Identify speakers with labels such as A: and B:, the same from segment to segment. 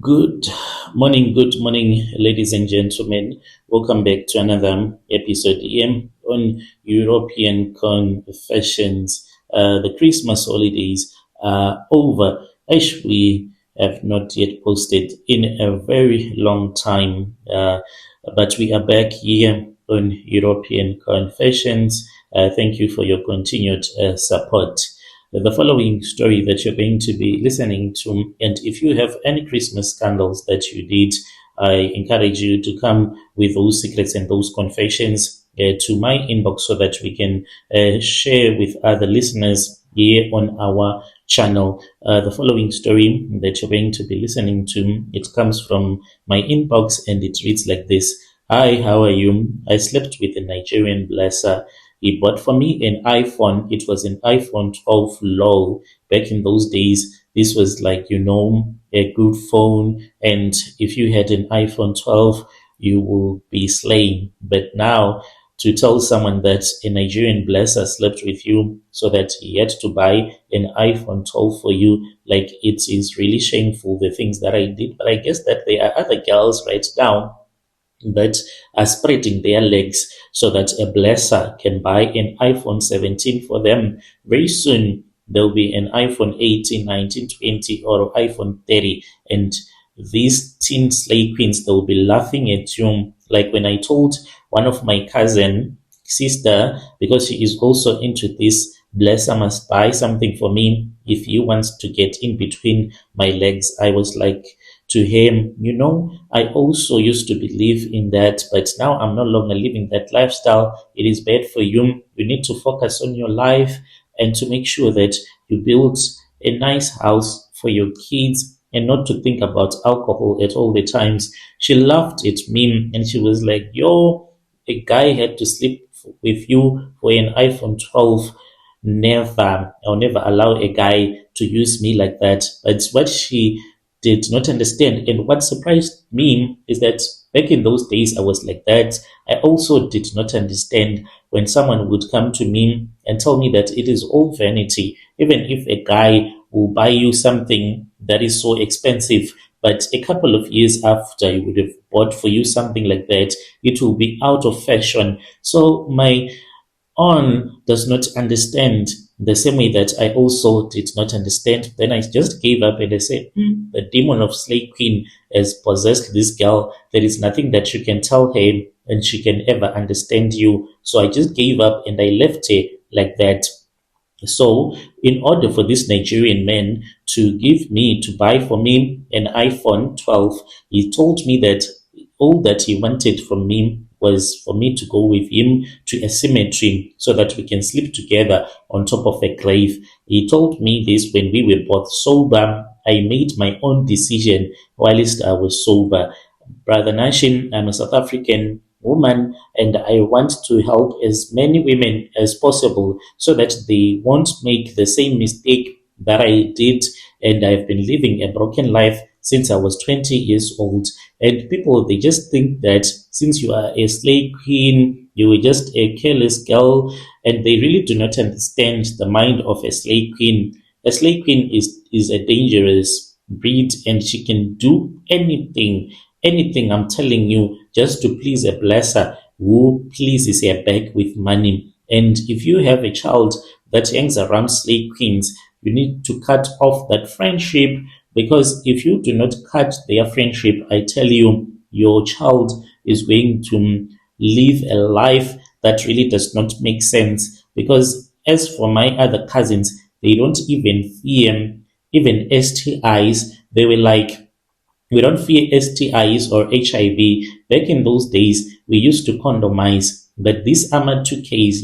A: Good morning, ladies and gentlemen. Welcome back to another episode here on European Confessions. The Christmas holidays are over. Actually, we have not yet posted in a very long time, but we are back here on European Confessions. Thank you for your continued support. The following story that you're going to be listening to, and if you have any Christmas scandals that you did, I encourage you to come with those secrets and those confessions to my inbox so that we can share with other listeners here on our channel. The following story that you're going to be listening to, it comes from my inbox and it reads like this. Hi, how are you? I slept with a Nigerian blesser. He bought for me an iPhone. It was an iPhone 12 low. Back in those days, this was like, a good phone. And if you had an iPhone 12, you will be slain. But now, to tell someone that a Nigerian blesser slept with you so that he had to buy an iPhone 12 for you, like it is really shameful, the things that I did. But I guess that there are other girls right now that are spreading their legs so that a blesser can buy an iPhone 17 for them. Very soon, there'll be an iPhone 18, 19, 20, or iPhone 30. And these teen slay queens, they'll be laughing at you. Like when I told one of my cousin sister, because she is also into this, blesser must buy something for me if he wants to get in between my legs. I was like, to him, I also used to believe in that, but now I'm no longer living that lifestyle. It is bad for you. You need to focus on your life and to make sure that you build a nice house for your kids and not to think about alcohol at all the times. She laughed at me and she was like, yo, a guy had to sleep with you for an iPhone 12. Never. I'll never allow a guy to use me like that. But what she did not understand. And what surprised me is that back in those days, I was like that. I also did not understand when someone would come to me and tell me that it is all vanity. Even if a guy will buy you something that is so expensive, but a couple of years after he would have bought for you something like that, it will be out of fashion. So my on does not understand the same way that I also did not understand. Then I just gave up and I said, the demon of Slay Queen has possessed this girl. There is nothing that you can tell her and she can ever understand you. So I just gave up and I left her like that. So in order for this Nigerian man to buy for me an iPhone 12, he told me that all that he wanted from me was for me to go with him to a cemetery so that we can sleep together on top of a grave. He told me this when we were both sober. I made my own decision whilst I was sober. Brother Nashin, I'm a South African woman and I want to help as many women as possible so that they won't make the same mistake that I did, and I've been living a broken life since I was 20 years old. And people, they just think that since you are a slave queen, you were just a careless girl, and they really do not understand the mind of a slave queen. A slave queen is a dangerous breed, and she can do anything, I'm telling you, just to please a blesser who pleases her back with money. And if you have a child that hangs around slave queens, you need to cut off that friendship, because if you do not cut their friendship, I tell you, your child is going to live a life that really does not make sense. Because as for my other cousins, they don't even fear even STIs. They were like, we don't fear STIs or HIV. Back in those days, we used to condomize. But these Armored 2Ks,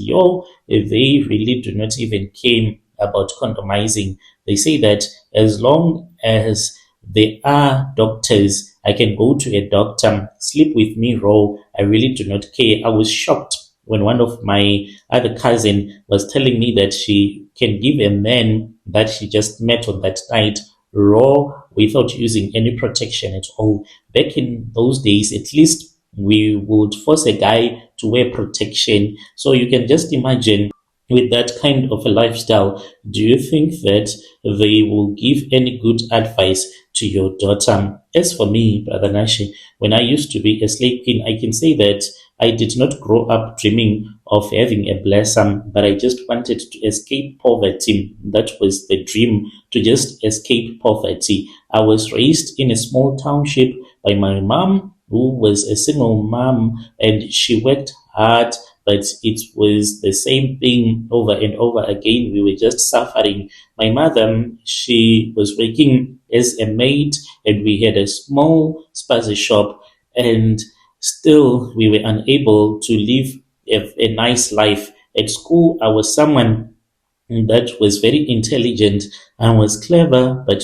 A: they really do not even care about condomizing. They say that as long as there are doctors, I can go to a doctor, sleep with me raw. I really do not care. I was shocked when one of my other cousin was telling me that she can give a man that she just met on that night raw without using any protection at all. Back in those days, at least we would force a guy to wear protection. So you can just imagine with that kind of a lifestyle, do you think that they will give any good advice to your daughter? As for me, Brother Nashi, when I used to be a slave queen, I can say that I did not grow up dreaming of having a blessing, but I just wanted to escape poverty. That was the dream, to just escape poverty. I was raised in a small township by my mom, who was a single mom, and she worked hard, but it was the same thing over and over again. We were just suffering. My mother, she was working as a maid, and we had a small spice shop, and still we were unable to live a nice life. At school, I was someone that was very intelligent and was clever, but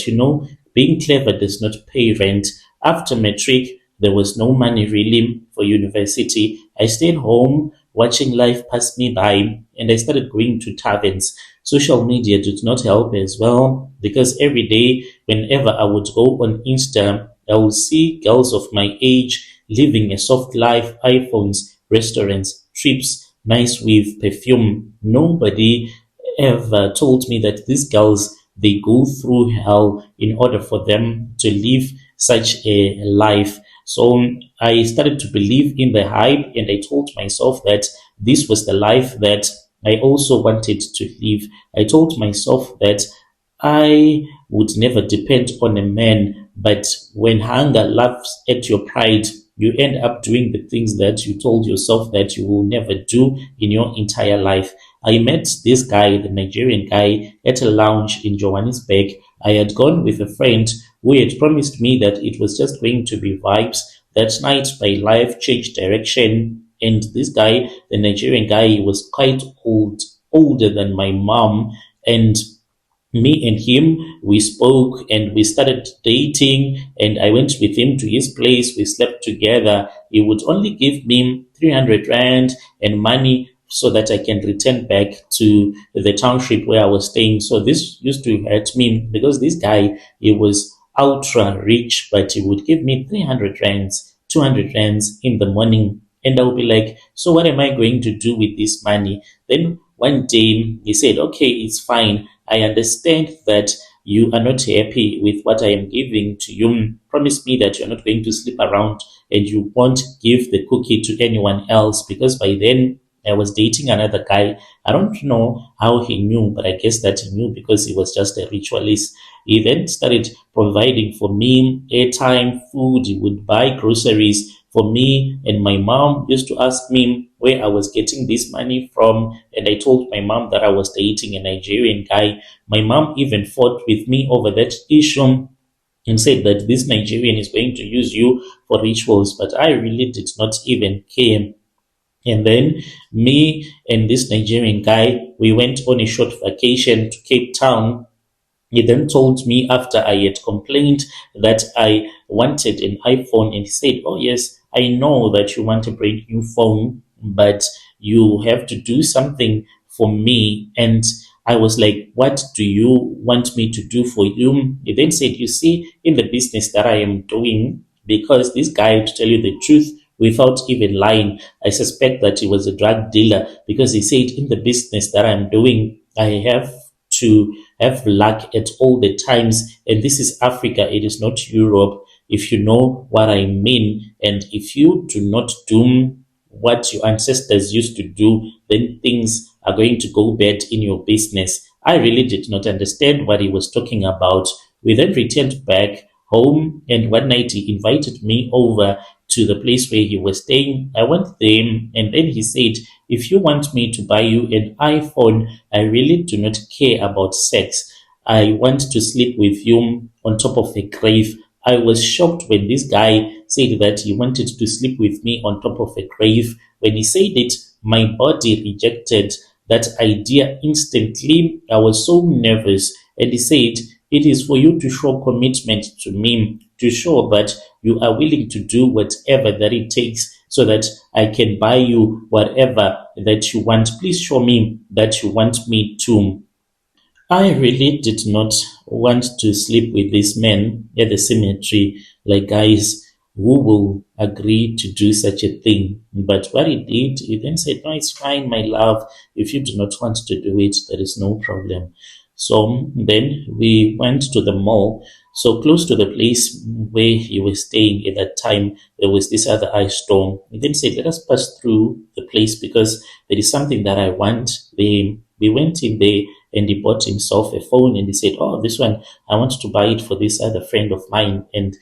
A: being clever does not pay rent. After matric, there was no money really for university. I stayed home watching life pass me by, and I started going to taverns. Social media did not help as well, because every day, whenever I would go on Insta, I would see girls of my age living a soft life, iPhones, restaurants, trips, nice with perfume. Nobody ever told me that these girls, they go through hell in order for them to live such a life. So I started to believe in the hype, and I told myself that this was the life that I also wanted to live. I told myself that I would never depend on a man, but when hunger laughs at your pride, you end up doing the things that you told yourself that you will never do in your entire life. I met this guy, the Nigerian guy, at a lounge in Johannesburg. I had gone with a friend who had promised me that it was just going to be vibes. That night, my life changed direction. And this guy, the Nigerian guy, he was quite old, older than my mom. And me and him, we spoke and we started dating, and I went with him to his place. We slept together. He would only give me 300 rand and money so that I can return back to the township where I was staying. So this used to hurt me, because this guy, he was ultra rich, but he would give me 300 rands, 200 rands in the morning. And I would be like, so what am I going to do with this money? Then one day he said, okay, it's fine. I understand that you are not happy with what I am giving to you. Promise me that you're not going to sleep around and you won't give the cookie to anyone else, because by then I was dating another guy. I don't know how he knew, but I guess that he knew because he was just a ritualist. He then started providing for me airtime, food. He would buy groceries for me, and my mom used to ask me where I was getting this money from, and I told my mom that I was dating a Nigerian guy. My mom even fought with me over that issue and said that this Nigerian is going to use you for rituals, but I really did not even care. And then me and this Nigerian guy, we went on a short vacation to Cape Town. He then told me, after I had complained that I wanted an iPhone, and he said, oh yes, I know that you want a brand new phone, but you have to do something for me. And I was like, what do you want me to do for you? He then said, you see, in the business that I am doing, because this guy, to tell you the truth, without even lying, I suspect that he was a drug dealer, because he said, in the business that I'm doing, I have to have luck at all the times. And this is Africa, it is not Europe, if you know what I mean. And if you do not do what your ancestors used to do, then things are going to go bad in your business. I really did not understand what he was talking about. We then returned back home, and one night he invited me over to the place where he was staying. I went there, and then he said, if you want me to buy you an iPhone, I really do not care about sex. I want to sleep with you on top of a grave. I was shocked when this guy said that he wanted to sleep with me on top of a grave. When he said it, my body rejected that idea instantly. I was so nervous. And he said, it is for you to show commitment to me, to show that you are willing to do whatever that it takes so that I can buy you whatever that you want. Please show me that you want me to. I really did not want to sleep with this man at the cemetery, like guys who will agree to do such a thing. But what he did, he then said, no, it's fine, my love. If you do not want to do it, there is no problem. So then we went to the mall. So close to the place where he was staying at that time, there was this other ice store. He then said, let us pass through the place because there is something that I want. We went in there and he bought himself a phone and he said, oh, this one, I want to buy it for this other friend of mine. And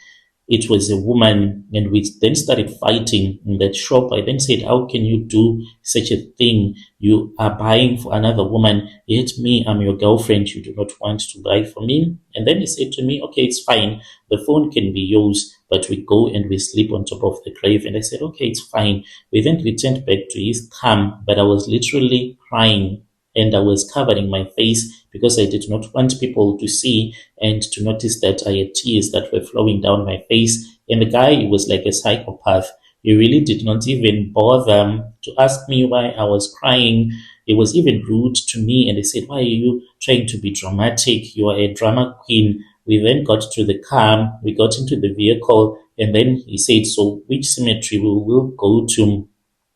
A: it was a woman, and we then started fighting in that shop. I then said, how can you do such a thing? You are buying for another woman, yet me, I'm your girlfriend. You do not want to buy for me. And then he said to me, okay, it's fine. The phone can be yours, but we go and we sleep on top of the grave. And I said, okay, it's fine. We then returned back to his car, but I was literally crying and I was covering my face because I did not want people to see and to notice that I had tears that were flowing down my face. And the guy was like a psychopath. He really did not even bother to ask me why I was crying. He was even rude to me and he said, why are you trying to be dramatic? You are a drama queen. We then got to the car, we got into the vehicle, and then he said, so which cemetery we will go to?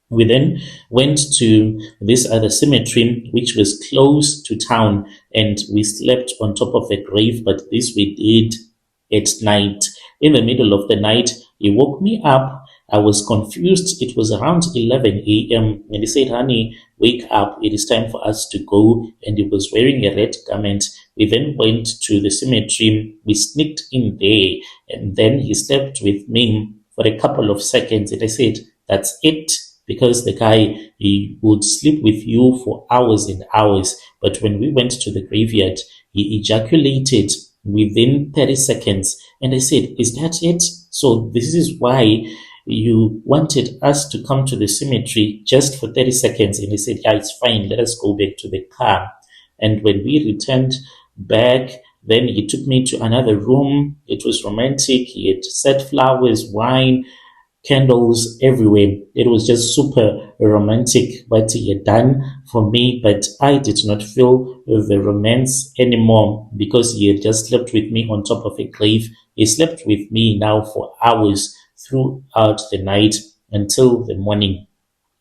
A: We then went to this other cemetery, which was close to town, and we slept on top of a grave, but this we did at night. In the middle of the night, he woke me up. I was confused. It was around 11 a.m. and he said, honey, wake up. It is time for us to go. And he was wearing a red garment. We then went to the cemetery. We sneaked in there, and then he slept with me for a couple of seconds. And I said, that's it. Because the guy, he would sleep with you for hours and hours. But when we went to the graveyard, he ejaculated within 30 seconds. And I said, is that it? So this is why you wanted us to come to the cemetery just for 30 seconds. And he said, yeah, it's fine. Let us go back to the car. And when we returned back, then he took me to another room. It was romantic. He had set flowers, wine, candles everywhere. It was just super romantic what he had done for me, but I did not feel the romance anymore because he had just slept with me on top of a grave. He slept with me now for hours throughout the night until the morning.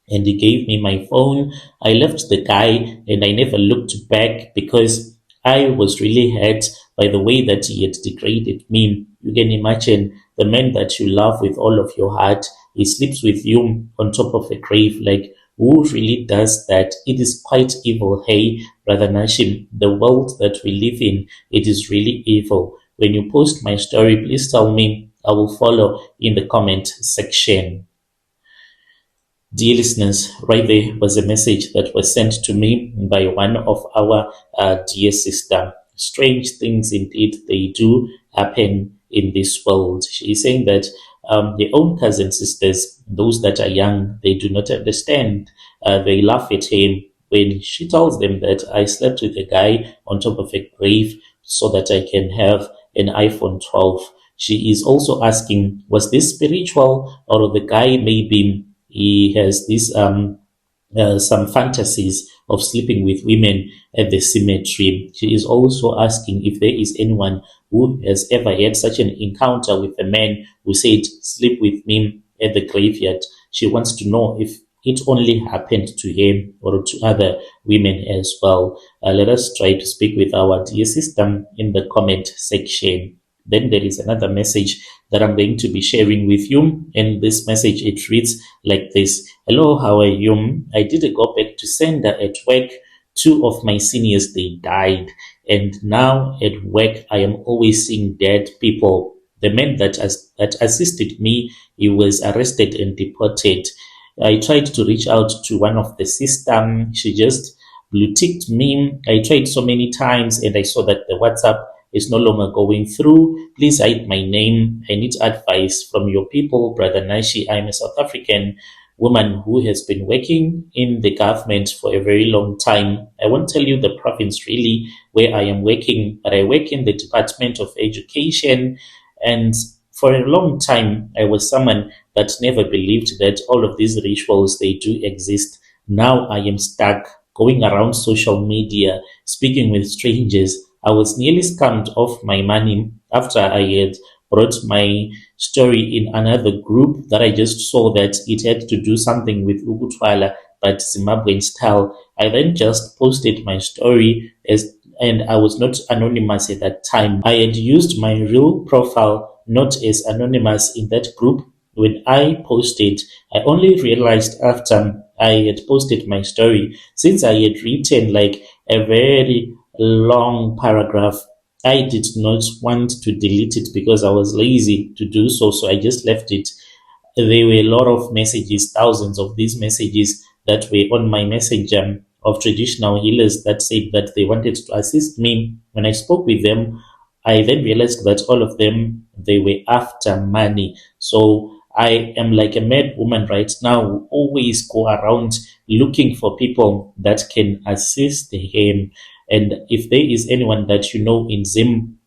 A: And he gave me my phone. I left the guy and I never looked back because I was really hurt by the way that he had degraded me. You can imagine the man that you love with all of your heart, he sleeps with you on top of a grave. Like, who really does that? It is quite evil. Hey, Brother Nashim, the world that we live in, it is really evil. When you post my story, please tell me. I will follow in the comment section. Dear listeners, right there was a message that was sent to me by one of our dear sister. Strange things indeed, they do happen in this world. She is saying that their own cousin sisters, those that are young, they do not understand. They laugh at him when she tells them that I slept with a guy on top of a grave so that I can have an iPhone 12. She is also asking, was this spiritual, or the guy maybe he has this some fantasies of sleeping with women at the cemetery. She is also asking if there is anyone who has ever had such an encounter with a man who said, sleep with me at the graveyard. She wants to know if it only happened to him or to other women as well. Let us try to speak with our dear sister in the comment section. Then there is another message that I'm going to be sharing with you. And this message, it reads like this. Hello, how are you? I did go back to sender at work. 2 of my seniors, they died. And now at work, I am always seeing dead people. The man that assisted me, he was arrested and deported. I tried to reach out to one of the system. She just blue ticked me. I tried so many times and I saw that the WhatsApp is no longer going through. Please hide my name. I need advice from your people, Brother Nashi. I'm a South African woman who has been working in the government for a very long time. I won't tell you the province really where I am working, but I work in the Department of Education. And for a long time, I was someone that never believed that all of these rituals, they do exist. Now I am stuck going around social media, speaking with strangers. I was nearly scammed off my money after I had brought my story in another group that I just saw that it had to do something with Ukutwala, but Zimbabwean style. I then just posted my story and I was not anonymous at that time. I had used my real profile, not as anonymous in that group. When I posted, I only realized after I had posted my story, since I had written like a very long paragraph, I did not want to delete it because I was lazy to do so. So I just left it. There were a lot of messages, thousands of these messages that were on my messenger of traditional healers that said that they wanted to assist me. When I spoke with them, I then realized that all of them, they were after money. So I am like a mad woman right now who always go around looking for people that can assist him. And if there is anyone that you know in Zim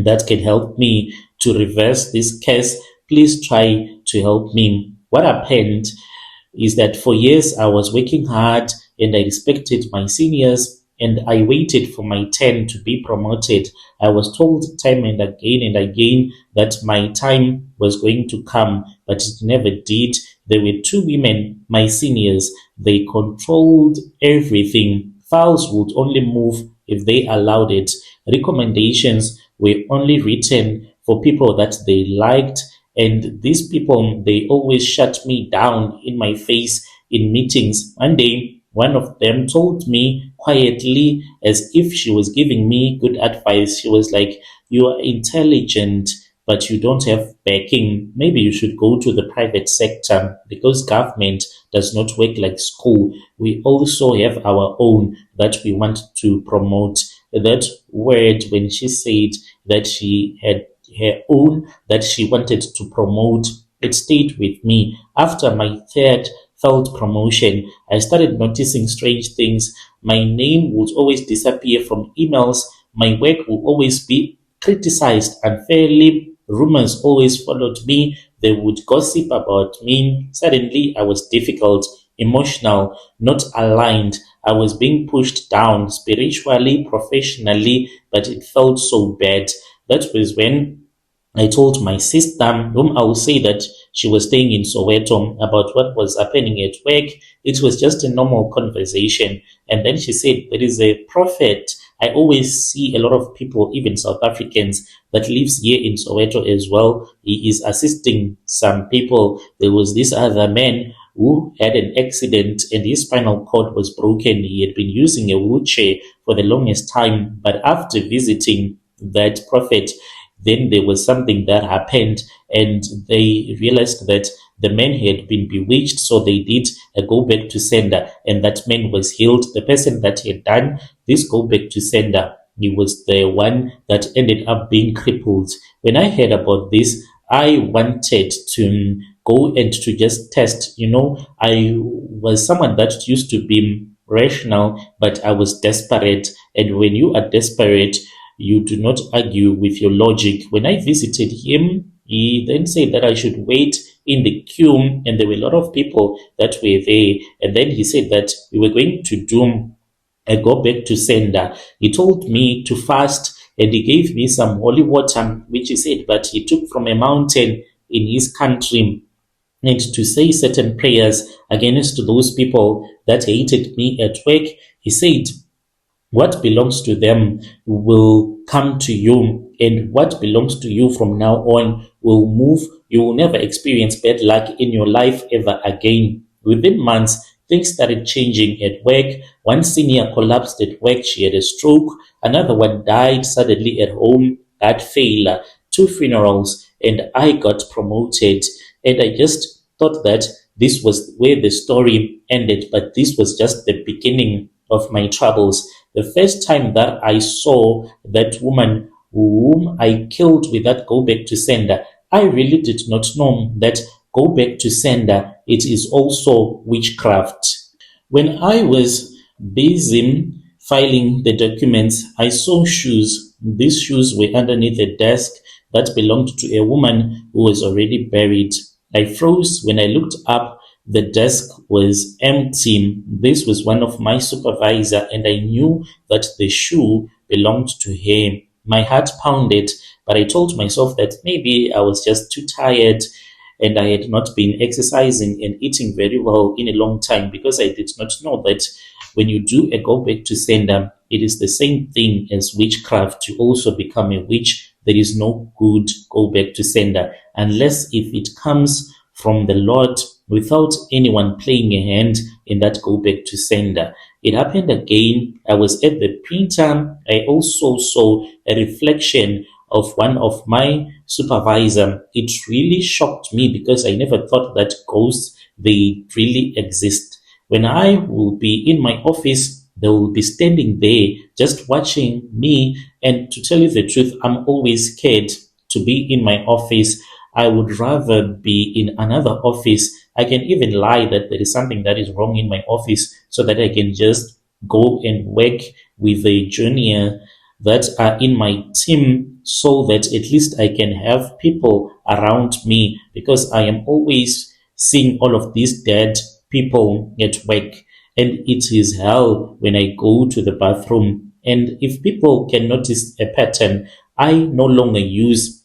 A: that can help me to reverse this case, please try to help me. What happened is that for years I was working hard and I respected my seniors and I waited for my turn to be promoted. I was told time and again that my time was going to come, but it never did. There were two women, my seniors. They controlled everything. Files would only move if they allowed it. Recommendations were only written for people that they liked, and these people, they always shut me down in my face in meetings. One day, one of them told me quietly, as if she was giving me good advice. She was like, "You are intelligent, but you don't have backing. Maybe you should go to the private sector because government does not work like school. We also have our own that we want to promote." That word, when she said that she had her own that she wanted to promote, it stayed with me. After my third failed promotion, I started noticing strange things. My name would always disappear from emails. My work would always be criticized unfairly. Rumors always followed me. They would gossip about me. Suddenly, I was difficult, emotional, not aligned. I was being pushed down spiritually, professionally, but it felt so bad. That was when I told my sister, whom I will say that she was staying in Soweto, about what was happening at work. It was just a normal conversation. And then she said, "There is a prophet. I always see a lot of people, even South Africans, that lives here in Soweto as well. He is assisting some people. There was this other man who had an accident and his spinal cord was broken. He had been using a wheelchair for the longest time. But after visiting that prophet, then there was something that happened and they realized that the man had been bewitched. So they did a go back to sender and that man was healed. The person that had done this go back to sender, he was the one that ended up being crippled. When I heard about this, I wanted to go and to just test. I was someone that used to be rational, but I was desperate. And when you are desperate, you do not argue with your logic. When I visited him, he then said that I should wait in the queue, and there were a lot of people that were there. And then he said that we were going to do a go back to sender. He told me to fast, and he gave me some holy water, which he said, but he took from a mountain in his country, and to say certain prayers against those people that hated me at work. He said, what belongs to them will come to you, and what belongs to you from now on will move. You will never experience bad luck in your life ever again. Within months, things started changing at work. One senior collapsed at work. She had a stroke. Another one died suddenly at home. Heart failure. 2 funerals, and I got promoted. And I just thought that this was where the story ended, but this was just the beginning of my troubles. The first time that I saw that woman whom I killed with that go back to sender, I really did not know that go back to sender, it is also witchcraft. When I was busy filing the documents, I saw shoes. These shoes were underneath a desk that belonged to a woman who was already buried. I froze when I looked up. The desk was empty. This was one of my supervisor, and I knew that the shoe belonged to him. My heart pounded, but I told myself that maybe I was just too tired and I had not been exercising and eating very well in a long time, because I did not know that when you do a go back to sender, it is the same thing as witchcraft. You also become a witch. There is no good go back to sender unless if it comes from the Lord without anyone playing a hand in that go back to sender. It happened again. I was at the printer. I also saw a reflection of one of my supervisor. It really shocked me because I never thought that ghosts, they really exist. When I will be in my office, they will be standing there just watching me. And to tell you the truth, I'm always scared to be in my office. I would rather be in another office. I can even lie that there is something that is wrong in my office so that I can just go and work with a junior that are in my team, so that at least I can have people around me, because I am always seeing all of these dead people at work, and it is hell when I go to the bathroom. And if people can notice a pattern, I no longer use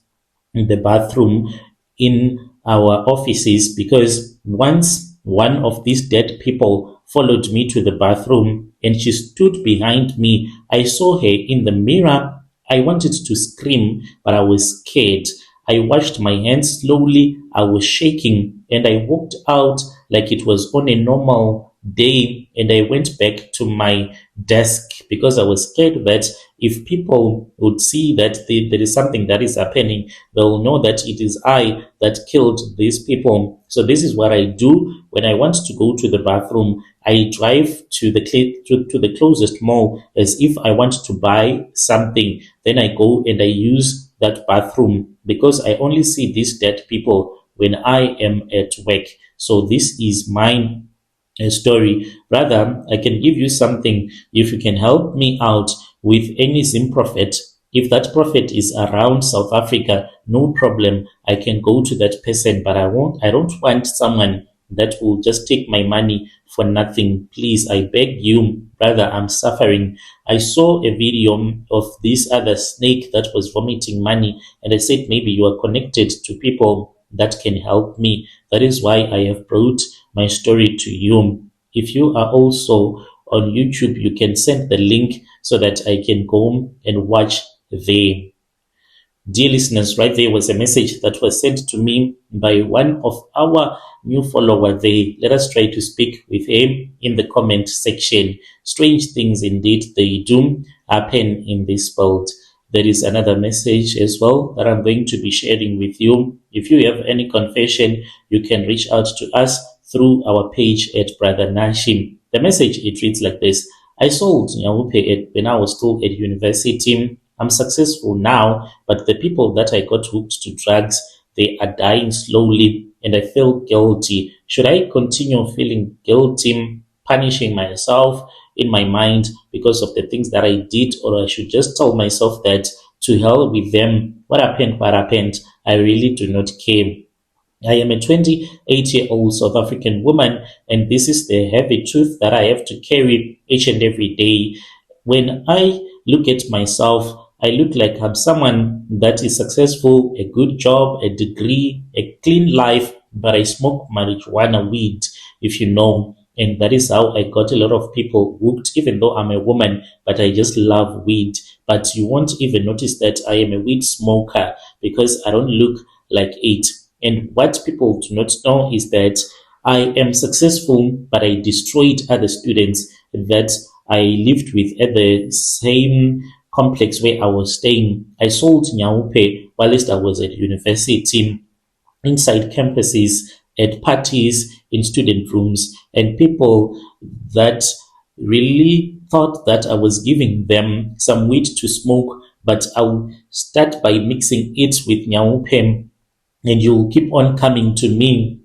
A: the bathroom in our offices, because once one of these dead people followed me to the bathroom and she stood behind me. I saw her in the mirror. I wanted to scream, but I was scared. I washed my hands slowly. I was shaking and I walked out like it was on a normal day, and I went back to my desk because I was scared that if people would see that there is something that is happening, they'll know that it is I that killed these people. So this is what I do when I want to go to the bathroom. I drive to the closest mall as if I want to buy something. Then I go and I use that bathroom because I only see these dead people when I am at work. So this is mine story. Rather, I can give you something. If you can help me out with any Zim prophet, if that prophet is around South Africa, no problem. I can go to that person, but I don't want someone that will just take my money for nothing. Please, I beg you, brother, I'm suffering. I saw a video of this other snake that was vomiting money, and I said, maybe you are connected to people that can help me. That is why I have brought my story to you. If you are also on YouTube, you can send the link so that I can go and watch there. Dear listeners, right there was a message that was sent to me by one of our new followers there. Let us try to speak with him in the comment section. Strange things indeed, they do happen in this world. There is another message as well that I'm going to be sharing with you. If you have any confession, you can reach out to us through our page at Brother Nashim. The message, it reads like this. I sold Nyawupe when I was still at university. I'm successful now, but the people that I got hooked to drugs, they are dying slowly and I feel guilty. Should I continue feeling guilty, punishing myself in my mind because of the things that I did, or I should just tell myself that to hell with them? What happened? I really do not care. I am a 28-year-old South African woman, and this is the heavy truth that I have to carry each and every day. When I look at myself, I look like I'm someone that is successful, a good job, a degree, a clean life, but I smoke marijuana weed, if you know. And that is how I got a lot of people hooked, even though I'm a woman, but I just love weed. But you won't even notice that I am a weed smoker because I don't look like it. And what people do not know is that I am successful, but I destroyed other students that I lived with at the same complex where I was staying. I sold Nyaupe whilst I was at university, inside campuses, at parties, in student rooms, and people that really thought that I was giving them some weed to smoke, but I'll start by mixing it with Nyaupe, and you'll keep on coming to me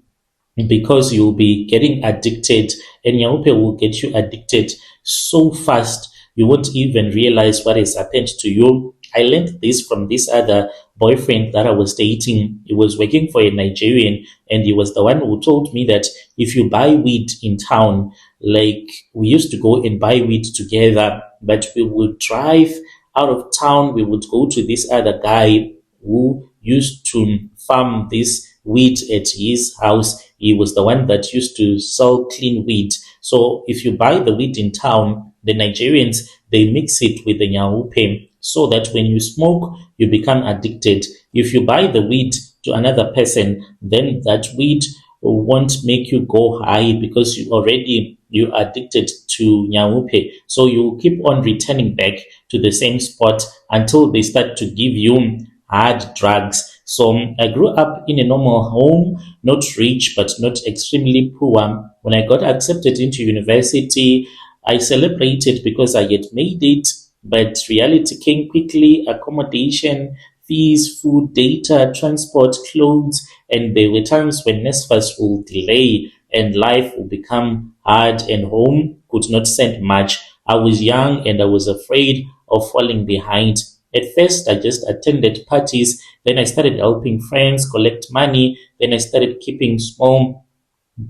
A: because you'll be getting addicted, and Nyaupe will get you addicted so fast you won't even realize what has happened to you. I learned this from this other boyfriend that I was dating. He was working for a Nigerian, and he was the one who told me that if you buy weed in town, like we used to go and buy weed together, but we would drive out of town, we would go to this other guy who used to farm this wheat at his house. He was the one that used to sell clean wheat. So if you buy the wheat in town, the Nigerians, they mix it with the nyaupe so that when you smoke, you become addicted. If you buy the weed to another person, then that weed won't make you go high because you're addicted to nyaupe. So you keep on returning back to the same spot until they start to give you hard drugs. So I grew up in a normal home, not rich but not extremely poor. When I got accepted into university, I celebrated because I had made it, but reality came quickly: accommodation, fees, food, data, transport, clothes, and there were times when NSFAS will delay and life will become hard and home could not send much. I was young and I was afraid of falling behind. At first, I just attended parties. Then I started helping friends collect money. Then I started keeping small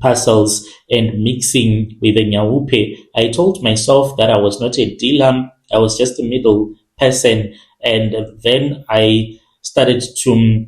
A: parcels and mixing with the nyaupe. I told myself that I was not a dealer. I was just a middle person. And then I started to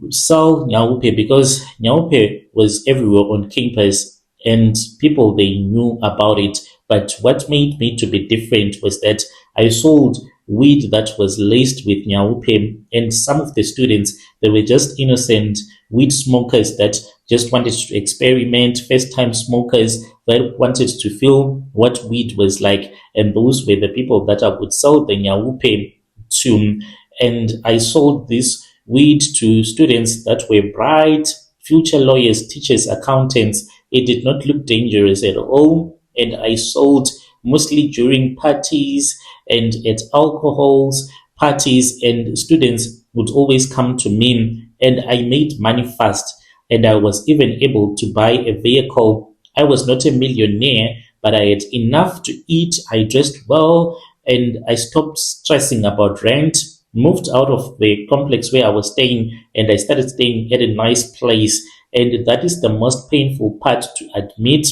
A: sell nyaupe because nyaupe was everywhere on campus and people, they knew about it. But what made me to be different was that I sold weed that was laced with nyaupe, and some of the students, they were just innocent weed smokers that just wanted to experiment, first time smokers that wanted to feel what weed was like, and those were the people that I would sell the nyaupe to. And I sold this weed to students that were bright, future lawyers, teachers, accountants. It did not look dangerous at all. And I sold mostly during parties and at alcohols, parties, and students would always come to me, and I made money fast. And I was even able to buy a vehicle. I was not a millionaire, but I had enough to eat. I dressed well, and I stopped stressing about rent, moved out of the complex where I was staying, and I started staying at a nice place. And that is the most painful part to admit.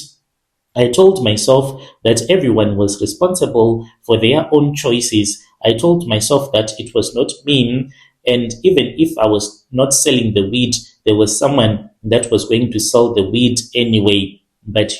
A: I told myself that everyone was responsible for their own choices. I told myself that it was not me. And even if I was not selling the weed, there was someone that was going to sell the weed anyway. But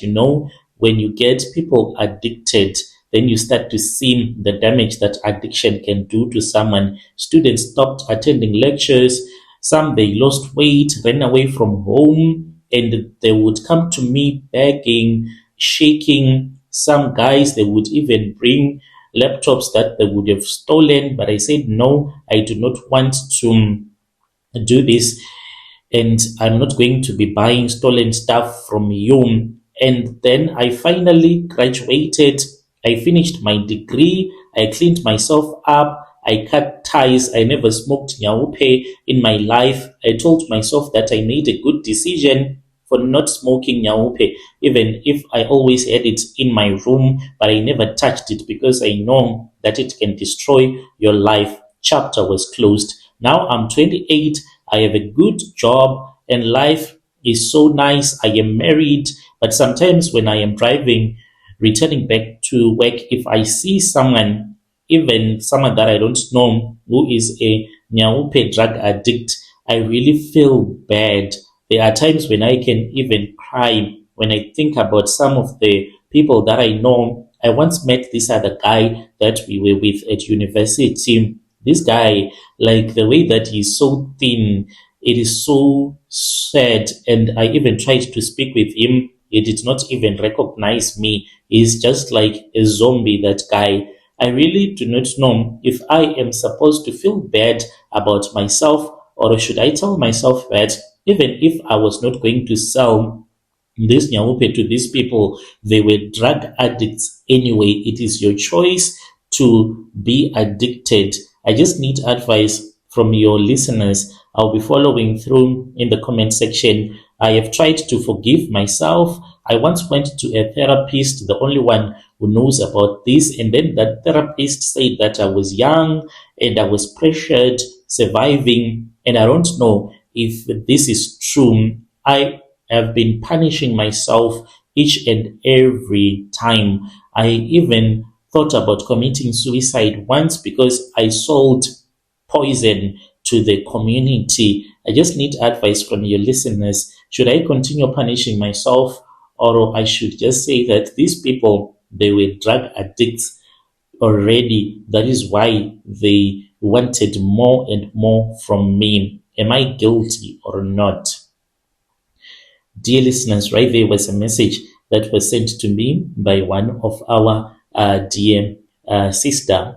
A: when you get people addicted, then you start to see the damage that addiction can do to someone. Students stopped attending lectures. Some, they lost weight, ran away from home, and they would come to me begging, shaking. Some guys, they would even bring laptops that they would have stolen, but I said no, I do not want to do this, and I'm not going to be buying stolen stuff from you. And then I finally graduated. I finished my degree. I cleaned myself up. I cut ties. I never smoked nyaupe in my life. I told myself that I made a good decision for not smoking nyaupe, even if I always had it in my room, but I never touched it because I know that it can destroy your life. Chapter was closed. Now I'm 28. I have a good job and life is so nice. I am married, but sometimes when I am driving, returning back to work, if I see someone, even someone that I don't know, who is a nyaupe drug addict, I really feel bad. There are times when I can even cry when I think about some of the people that I know. I once met this other guy that we were with at university. This guy, like the way that he's so thin, it is so sad. And I even tried to speak with him. He did not even recognize me. He's just like a zombie, that guy. I really do not know if I am supposed to feel bad about myself, or should I tell myself that even if I was not going to sell this nyaupe to these people, they were drug addicts anyway. It is your choice to be addicted. I just need advice from your listeners. I'll be following through in the comment section. I have tried to forgive myself. I once went to a therapist, the only one who knows about this, and then that therapist said that I was young and I was pressured, surviving, and I don't know if this is true. I have been punishing myself each and every time. I even thought about committing suicide once because I sold poison to the community. I just need advice from your listeners. Should I continue punishing myself, or I should just say that these people, they were drug addicts already? That is why they wanted more and more from me. Am I guilty or not? Dear listeners, right there was a message that was sent to me by one of our dear sister.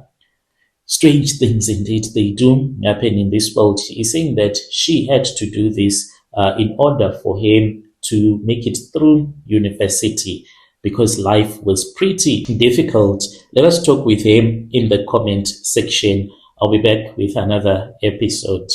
A: Strange things indeed they do happen in this world. He's saying that she had to do this in order for him to make it through university because life was pretty difficult. Let us talk with him in the comment section. I'll be back with another episode.